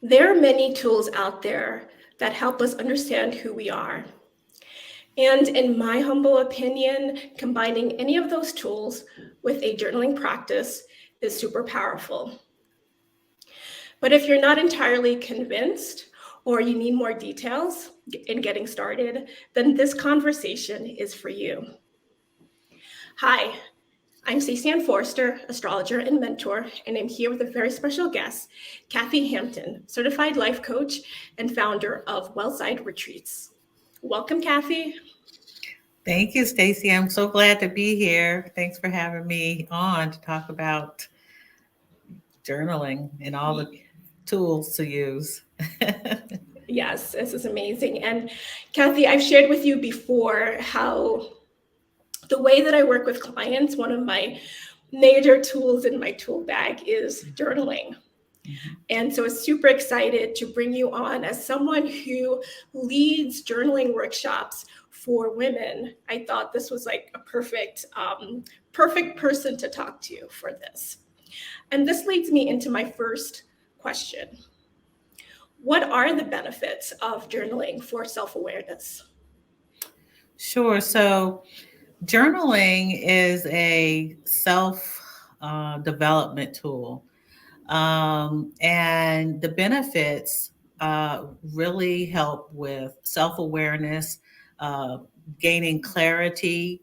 There are many tools out there that help us understand who we are. And in my humble opinion, combining any of those tools with a journaling practice is super powerful. But if you're not entirely convinced or you need more details in getting started, then this conversation is for you. Hi, I'm Stacey Ann Forster, astrologer and mentor, and I'm here with a very special guest, Kathy Hampton, certified life coach and founder of Wellside Retreats. Welcome, Kathy. Thank you, Stacey. I'm so glad to be here. Thanks for having me on to talk about journaling and all the tools to use. Yes, this is amazing. And Kathy, I've shared with you before how the way that I work with clients, one of my major tools in my tool bag is journaling. Mm-hmm. And so I'm super excited to bring you on as someone who leads journaling workshops for women. I thought this was like a perfect person to talk to for this. And this leads me into my first question. What are the benefits of journaling for self-awareness? Sure. So journaling is a self development tool. And the benefits really help with self awareness, uh, gaining clarity,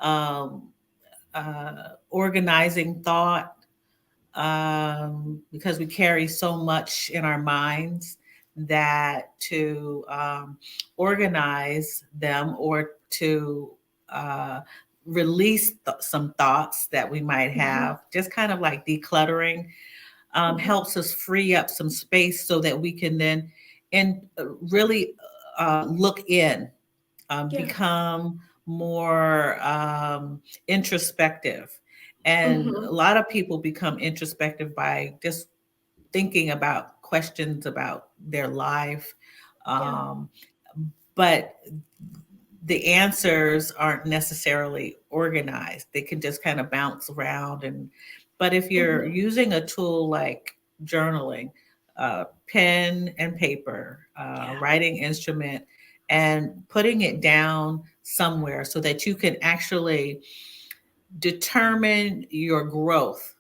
um, organizing thought, because we carry so much in our minds that to organize them or to release some thoughts that we might have, just kind of like decluttering, helps us free up some space so that we can then really look in, become more introspective. And a lot of people become introspective by just thinking about questions about their life. But the answers aren't necessarily organized. They can just kind of bounce around. But if you're using a tool like journaling, pen and paper, writing instrument, and putting it down somewhere so that you can actually determine your growth,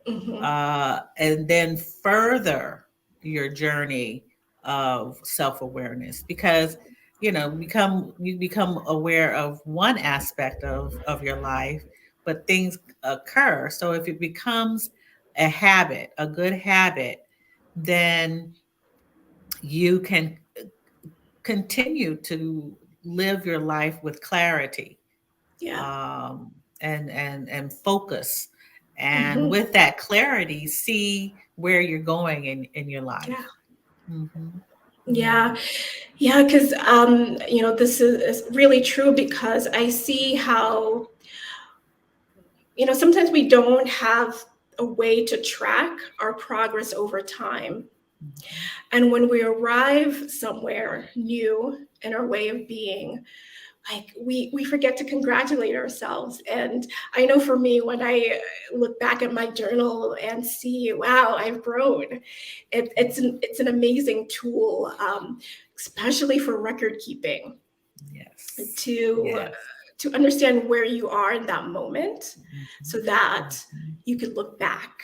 and then further your journey of self-awareness, because you become aware of one aspect of your life, but things occur. So if it becomes a habit, a good habit, then you can continue to live your life with clarity, and focus, and with that clarity see where you're going in your life. Yeah, because this is really true, because I see how sometimes we don't have a way to track our progress over time. And when we arrive somewhere new in our way of being, like we forget to congratulate ourselves. And I know for me, when I look back at my journal and see, wow, I've grown, it's an amazing tool, especially for record keeping. Yes. To understand where you are in that moment, so that you can look back.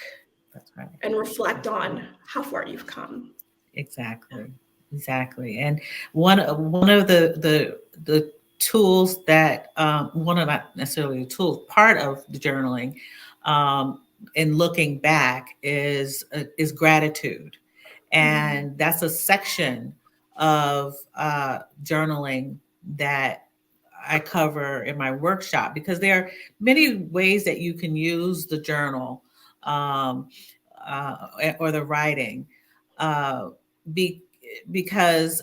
That's right. And reflect on how far you've come. Exactly. And one of the tools that, one of, not necessarily the tools, part of the journaling, in looking back is gratitude. And that's a section of journaling that I cover in my workshop, because there are many ways that you can use the journal, or the writing, because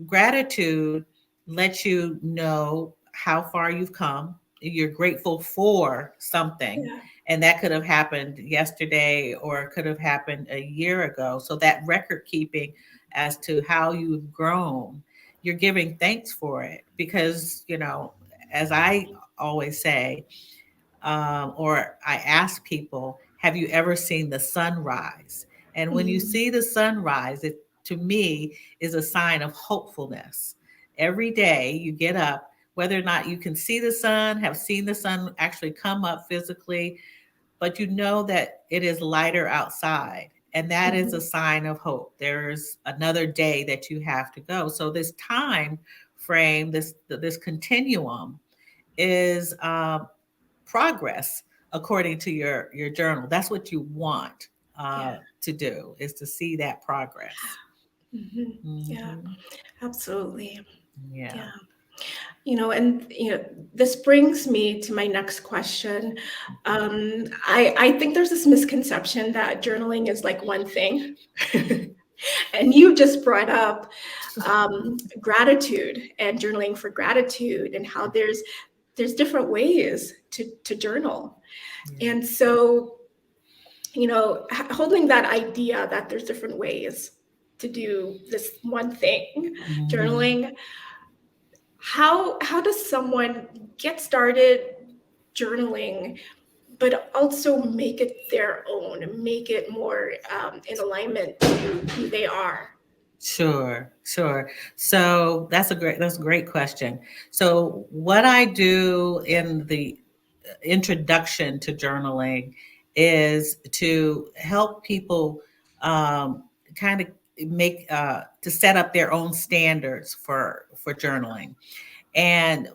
gratitude lets you know how far you've come. You're grateful for something, and that could have happened yesterday or it could have happened a year ago. So that record keeping as to how you've grown, you're giving thanks for it, because as I always say, or I ask people, have you ever seen the sunrise? And when you see the sunrise, to me is a sign of hopefulness. Every day you get up, whether or not you can see the sun, have seen the sun actually come up physically, but you know that it is lighter outside. And that is a Mhm. sign of hope. There's another day that you have to go. So this time frame, this continuum is progress according to your journal. That's what you want Yeah. to do, is to see that progress. Yeah, Hmm. absolutely. Yeah. Yeah. This brings me to my next question. I think there's this misconception that journaling is like one thing. And you just brought up gratitude and journaling for gratitude and how there's different ways to journal. Yeah. And so, holding that idea that there's different ways to do this one thing, Hmm. journaling, how does someone get started journaling, but also make it their own, make it more in alignment to who they are? Sure, sure. So that's a great question. So what I do in the introduction to journaling is to help people kind of make to set up their own standards for journaling. And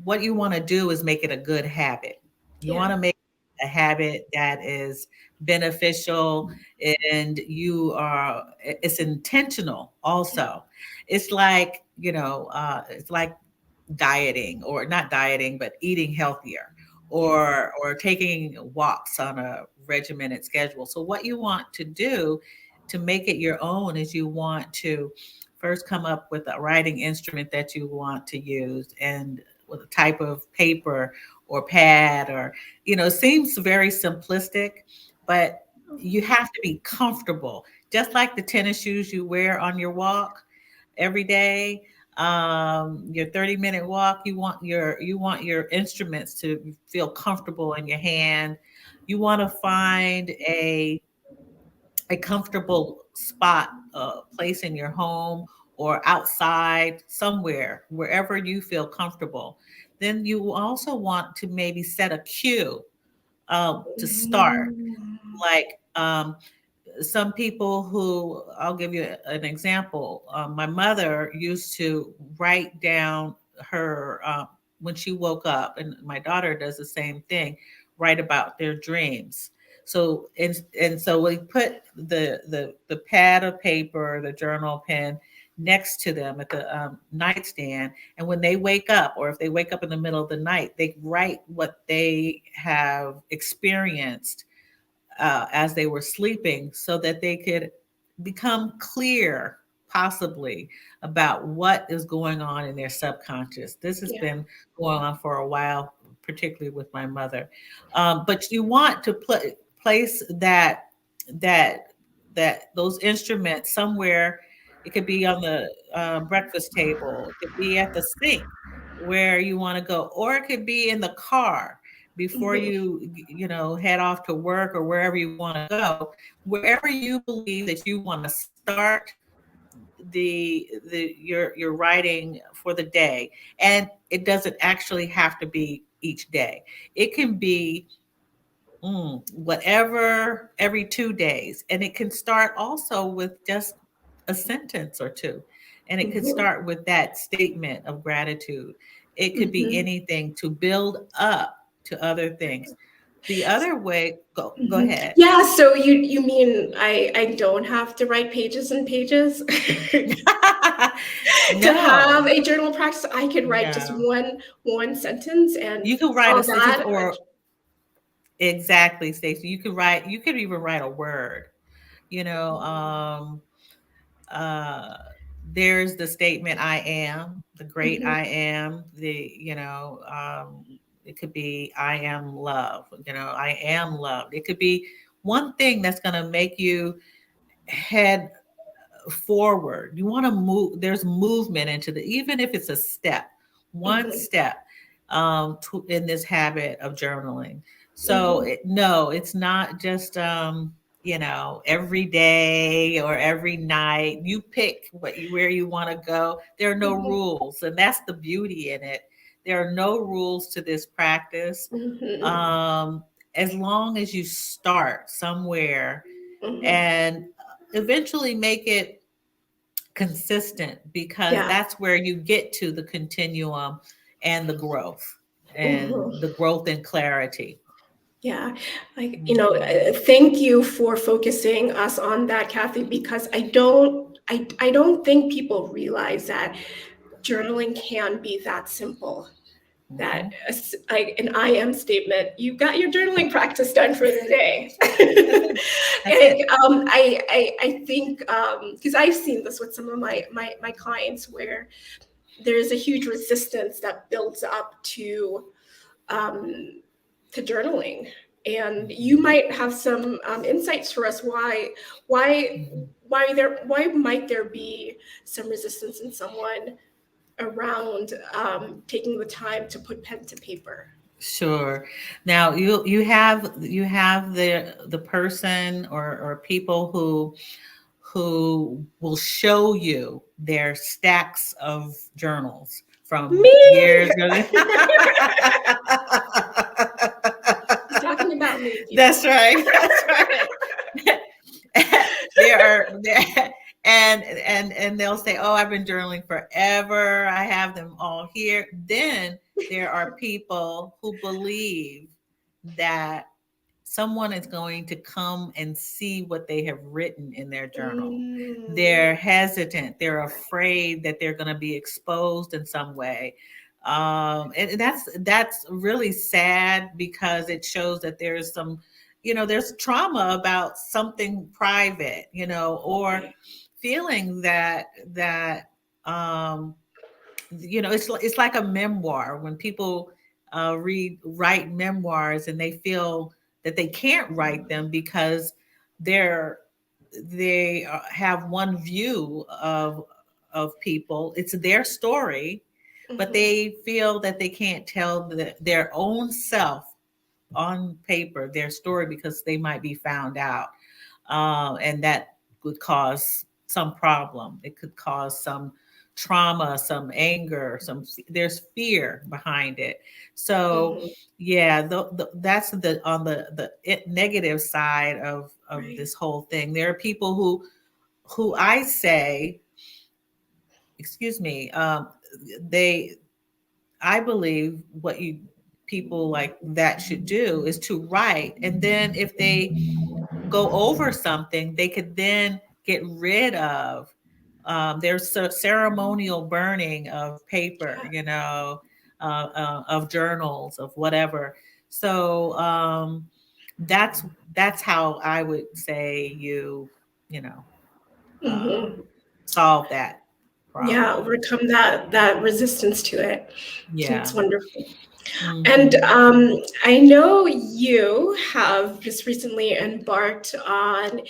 what you want to do is make it a good habit. You Yeah. want to make a habit that is beneficial, and it's intentional also. It's like, it's like dieting, or not dieting, but eating healthier, or taking walks on a regimented schedule. So what you want to do to make it your own is you want to first come up with a writing instrument that you want to use, and with a type of paper or pad, or it seems very simplistic, but you have to be comfortable, just like the tennis shoes you wear on your walk every day. Your 30-minute walk, you want your instruments to feel comfortable in your hand. You want to find a comfortable spot, place in your home or outside somewhere, wherever you feel comfortable. Then you also want to maybe set a cue to start, Mhm. like some people who, I'll give you an example. My mother used to write down her, when she woke up, and my daughter does the same thing, write about their dreams. So and so we put the pad of paper, the journal pen, next to them at the nightstand, and when they wake up, or if they wake up in the middle of the night, they write what they have experienced as they were sleeping, so that they could become clear, possibly, about what is going on in their subconscious. This has Yeah. been going on for a while, particularly with my mother. But you want to place that those instruments somewhere. It could be on the breakfast table. It could be at the sink where you want to go, or it could be in the car before Mhm. you head off to work, or wherever you want to go, wherever you believe that you want to start your writing for the day. And it doesn't actually have to be each day. It can be whatever, every 2 days. And it can start also with just a sentence or two. And it could Mhm. start with that statement of gratitude. It could be Mhm. anything to build up to other things. The other way, go Mhm. ahead. Yeah, so you mean I don't have to write pages and pages to have No, a journal practice? I could write just no. one sentence and You can write a call sentence, that a or exactly, Stacey. You could even write a word, you know, uh, there's the statement I am, the great Mhm. I am, it could be I am love, I am loved. It could be one thing that's going to make you head forward. You want to move, there's movement into even if it's a step, one Mhm. step in this habit of journaling. So Mhm. no, it's not just every day or every night. You pick where you want to go. There are no Mhm. rules, and that's the beauty in it. There are no rules to this practice. Mhm. Um, as long as you start somewhere Mhm. and eventually make it consistent, because Yeah. that's where you get to the continuum and the growth Mhm. and clarity. Yeah, Mhm. thank you for focusing us on that, Kathy, because I don't think people realize that journaling can be that simple. That Mhm. like an I am statement, you got your journaling practice done for the day. That's it. That's And it. I think because I've seen this with some of my clients where there's a huge resistance that builds up um, to journaling. And you Mhm. might have some insights for us why Mhm. why might there be some resistance in someone around taking the time to put pen to paper. Sure. Now you have the person or people who will show you their stacks of journals from Me. years ago. He's talking about me, That's people. right. That's right. there and they'll say, "Oh, I've been journaling forever. I have them all here." Then there are people who believe that someone is going to come and see what they have written in their journal. Mm, They're hesitant. They're afraid that they're going to be exposed in some way. And that's really sad, because it shows that there's there's trauma about something private, or right. feeling that um, it's like a memoir. When people write memoirs, and they feel that they can't write them because they're they have one view of people. It's their story, but Mhm, they feel that they can't tell their own self on paper their story, because they might be found out, and that would cause some problem. It could cause some trauma, some anger, there's fear behind it. So mhm, yeah, that's the on the negative side of right. this whole thing. There are people who I say, excuse me, they I believe what you people like that should do is to write, and then if they go over something, they could then get rid of. There's ceremonial burning of paper, Yeah. of journals, of whatever. So that's how I would say you know Mhm. um, solve that Yeah, problem. overcome that resistance to it. It's Yeah. wonderful. And Hmm. I know you have just recently embarked on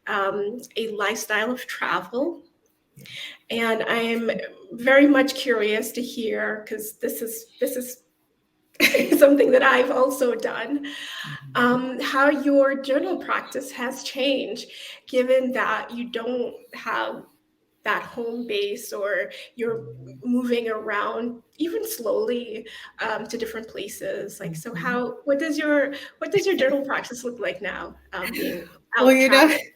a lifestyle of travel. Yeah. And I'm very much curious to hear because this is something that I've also done. Mhm. How your journal practice has changed, given that you don't have that home base or you're moving around even slowly to different places. Like, so Mhm. how what does your journal practice look like now, being Well, out traveling?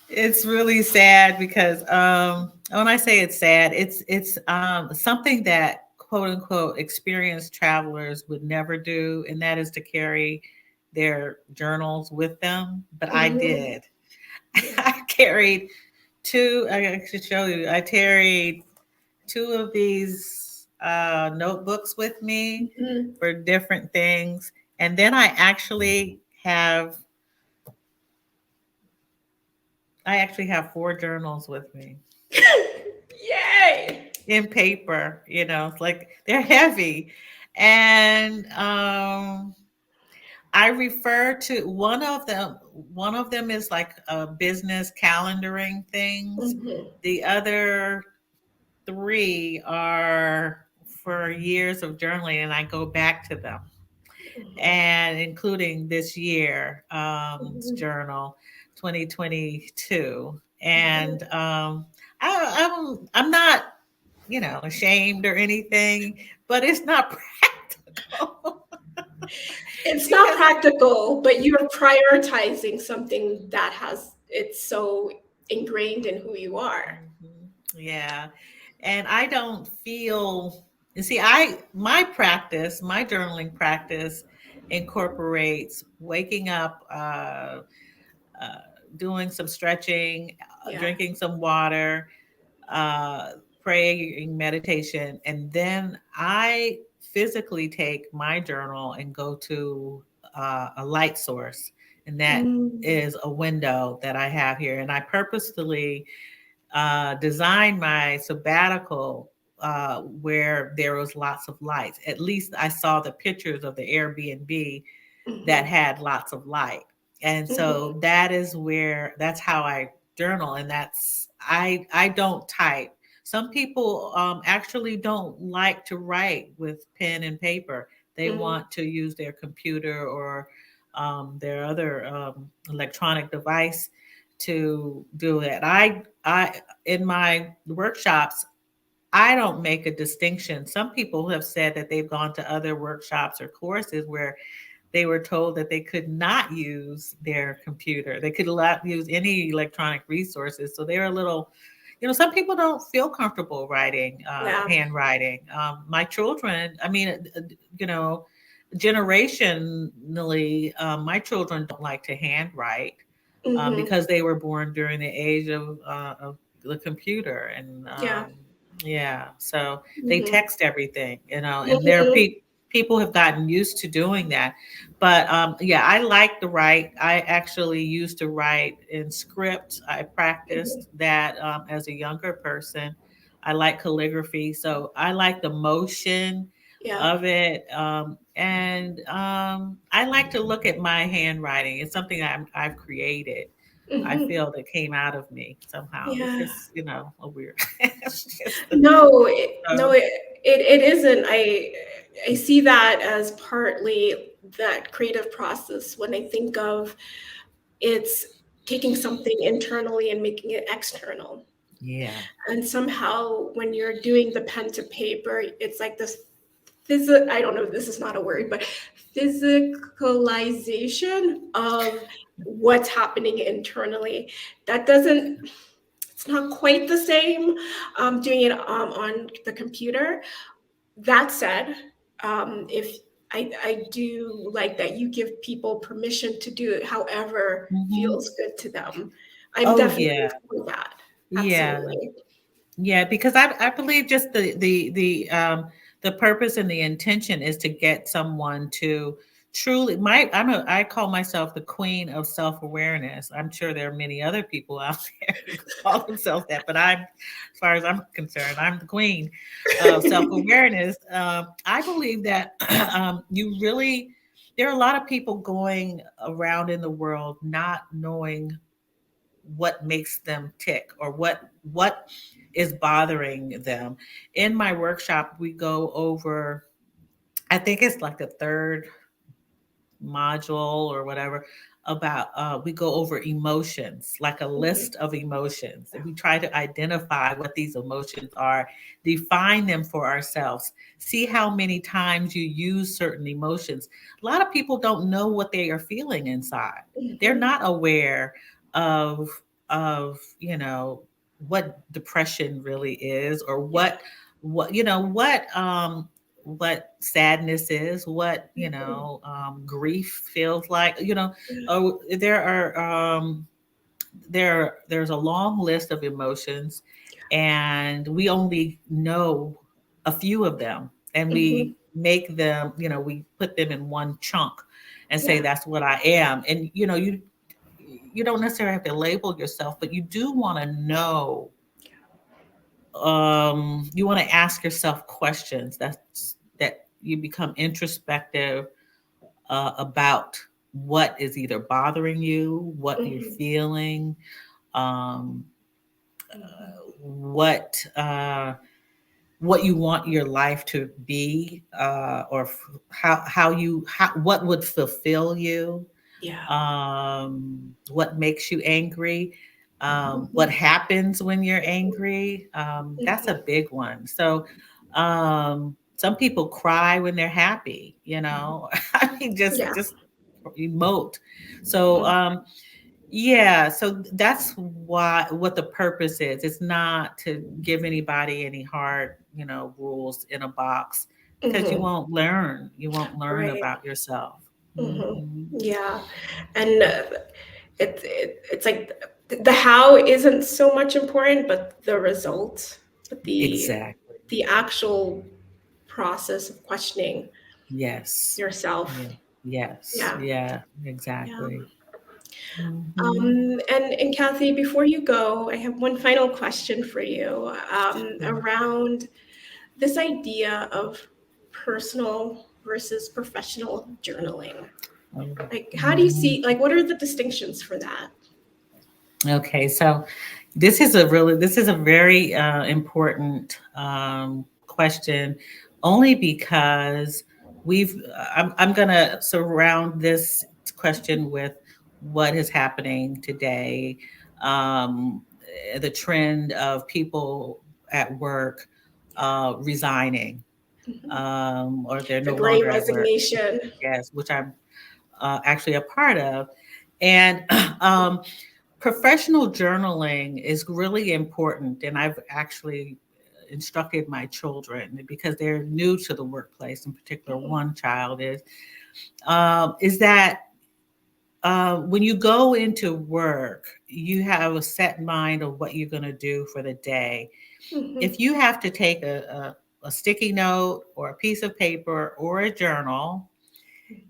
it's really sad, because when I say it's sad, it's something that quote unquote experienced travelers would never do, and that is to carry their journals with them. But I Mhm. did. Yeah. I carried two. I should show you. I carried two of these notebooks with me Mhm. for different things, and then I actually have four journals with me Yay. in paper. It's like they're heavy. And I refer to one of them is like a business calendaring things. Mhm. The other three are for years of journaling, and I go back to them. and including this year Mhm. journal, 2022. And I'm not, ashamed or anything, but it's not practical It's not because practical, but you're prioritizing something that has it's so ingrained in who you are. yeah, and I don't feel. You see, my journaling practice incorporates waking up, uh, doing some stretching, Yeah. drinking some water, uh, praying, meditation, and then I physically take my journal and go to a light source, and that Mm, is a window that I have here, and I purposefully designed my sabbatical where there was lots of lights. At least I saw the pictures of the Airbnb that mhm, had lots of light. And mhm, so that's how I journal. And I don't type. Some people actually don't like to write with pen and paper. They mhm, want to use their computer or their other electronic device to do it. In my workshops, I don't make a distinction. Some people have said that they've gone to other workshops or courses where they were told that they could not use their computer. They could not use any electronic resources. So they're a little, some people don't feel comfortable writing, yeah. handwriting. My children, I mean, you know, generationally, my children don't like to handwrite Mhm, because they were born during the age of the computer. And yeah. yeah, so they Mhm, text everything, and mhm, people have gotten used to doing that. But yeah, I like to write. I actually used to write in script. I mhm, practiced that as a younger person. I like calligraphy, so I like the motion yeah. of it. And I like to look at my handwriting. It's something I've created. I Mhm, feel that came out of me somehow. It's yeah. just, a weird. It's just No, so, it isn't. I see that as partly that creative process when I think of it's taking something internally and making it external. yeah. And somehow when you're doing the pen to paper, it's like this I don't know, this is not a word, but physicalization of what's happening internally. That doesn't, it's not quite the same doing it on the computer. That said, if I do like that you give people permission to do it however Hmm. feels good to them. I'm Oh definitely yeah, for that. yeah. Absolutely. Yeah, because I believe just the purpose and the intention is to get someone to truly I call myself the queen of self-awareness. I'm sure there are many other people out there who call themselves that, but as far as I'm concerned, I'm the queen of self-awareness. I believe that you really there are a lot of people going around in the world not knowing what makes them tick or what is bothering them. In my workshop, we go over, I think it's like the third module or whatever, about we go over emotions, like a Mhm, list of emotions, and we try to identify what these emotions are, define them for ourselves, see how many times you use certain emotions. A lot of people don't know what they are feeling inside. They're mhm, not aware of what depression really is, or yeah. what sadness is, what Mhm, grief feels like. yeah, Oh, there's a long list of emotions, and we only know a few of them, and mhm, we make them, we put them in one chunk and say yeah, that's what I am. And you don't necessarily have to label yourself, but you do want to know, you want to ask yourself questions that you become introspective about what is either bothering you, what you're mhm, feeling, um, mhm, what what you want your life to be, or what would fulfill you, Yeah. what makes you angry, what Mhm. happens when you're angry. That's a Mhm. big one. So, some people cry when they're happy, you know. I mean, Yeah. just emote. So, yeah, so that's what the purpose is. It's not to give anybody any hard, rules in a box, because Mhm. you won't learn Right. about yourself. Mhm. Hmm. Yeah. And it's like the how isn't so much important, but the result, but Exactly. the actual process of questioning Yes. yourself. Yeah. Yes. Yeah. Yeah. Yeah. Exactly. Hmm. And Kathy, before you go, I have one final question for you, Sure. around this idea of personal versus professional journaling. Oh, Like, how do you mhm. see, like, what are the distinctions for that? Okay, so this is a very important question, only because I'm going to surround this question with what is happening today, um, the trend of people at work resigning, Mhm. or they're The no great longer at work. resignation. Yes, which I'm actually a part of, and um, professional journaling is really important, and I've actually instructed my children, because they're new to the workplace. In particular, Mhm. one child is that when you go into work, you have a set mind of what you're going to do for the day. Mhm. If you have to take a sticky note or a piece of paper or a journal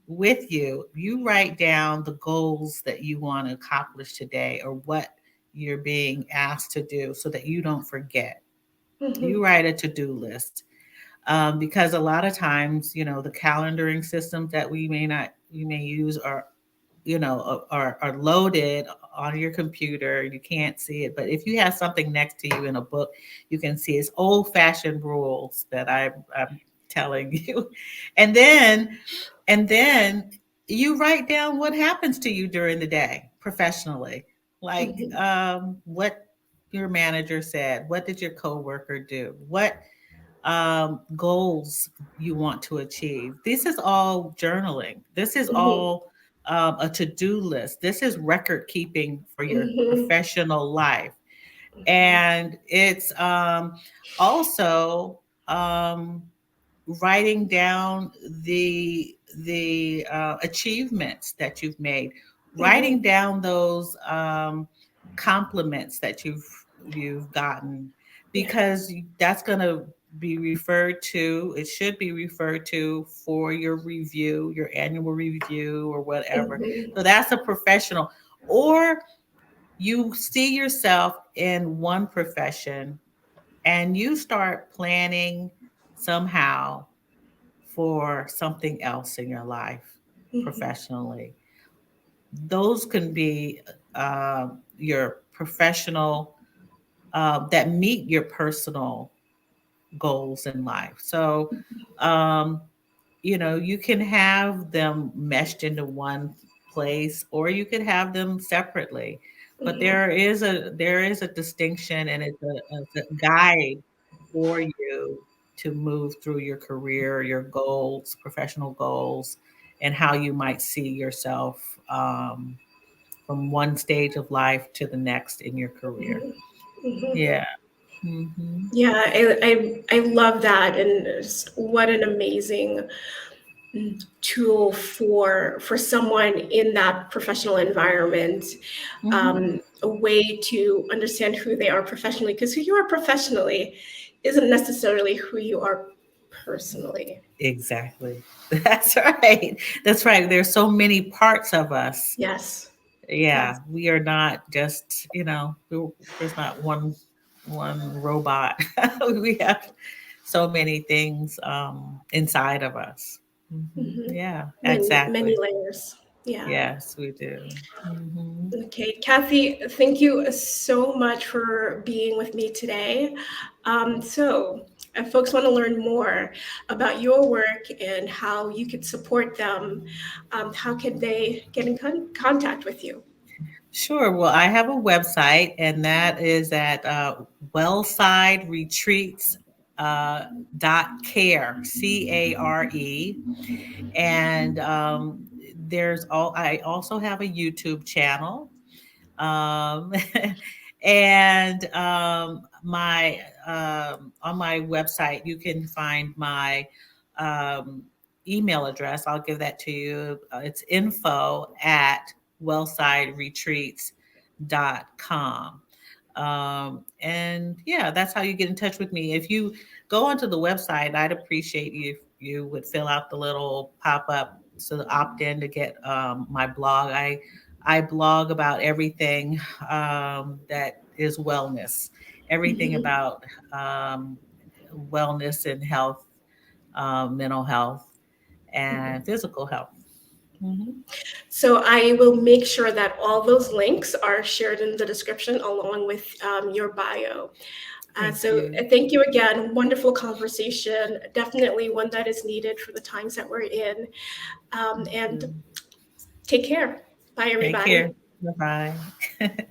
with you, you write down the goals that you want to accomplish today, or what you're being asked to do, so that you don't forget. You Mhm. write a to-do list, because a lot of times, the calendaring systems that we may use are loaded on your computer. You can't see it, but if you have something next to you in a book, you can see. It's old-fashioned rules that I'm telling you. and then and then you write down what happens to you during the day professionally, like Mhm. what your manager said, what did your coworker do, what goals you want to achieve. This is all journaling. This is Mhm. all a to do list. This is record keeping for your Mhm. professional life. And it's also um, writing down the achievements that you've made, writing Mhm. down those compliments that you've gotten, Yeah. because that's going to be referred to. It should be referred to for your review, your annual review, or whatever. Mhm. So that's a professional. Or you see yourself in one profession, and you start planning somehow for something else in your life Mhm. professionally. Those can be your professional, that meet your personal goals in life. So, um, you can have them meshed into one place, or you could have them separately. But Mhm. there is a distinction, and it's a guide for you to move through your career, your goals, professional goals, and how you might see yourself, um, from one stage of life to the next in your career. Mhm. Mhm. Yeah. Hmm. Yeah, I love that, and what an amazing tool for someone in that professional environment, Hmm. a way to understand who they are professionally, because who you are professionally isn't necessarily who you are personally. Exactly. That's right. That's right. There's so many parts of us. Yes. Yeah, Yes. we are not just, there's not one robot. We have so many things inside of us. Hmm. Hmm. Yeah, Many exactly. layers. Yeah. Yes, we do. Hmm. Okay, Kathy, thank you so much for being with me today. So if folks want to learn more about your work and how you could support them, how can they get in contact with you? Sure. Well, I have a website, and that is at Wellside Retreats .care, CARE. And I also have a YouTube channel. Um, and my on my website, you can find my um, email address. I'll give that to you. It's info@wellsideretreats.com. And yeah, that's how you get in touch with me. If you go onto the website, I'd appreciate you if you would fill out the little pop up so opt in to get my blog. I blog about everything that is wellness, everything Mhm. about wellness and health, mental health, and physical health. Mhm. So I will make sure that all those links are shared in the description along with your bio. Thank So you. thank you again. Wonderful conversation. Definitely one that is needed for the times that we're in. Thank And you. take care. Bye, Take everybody. care. Bye bye.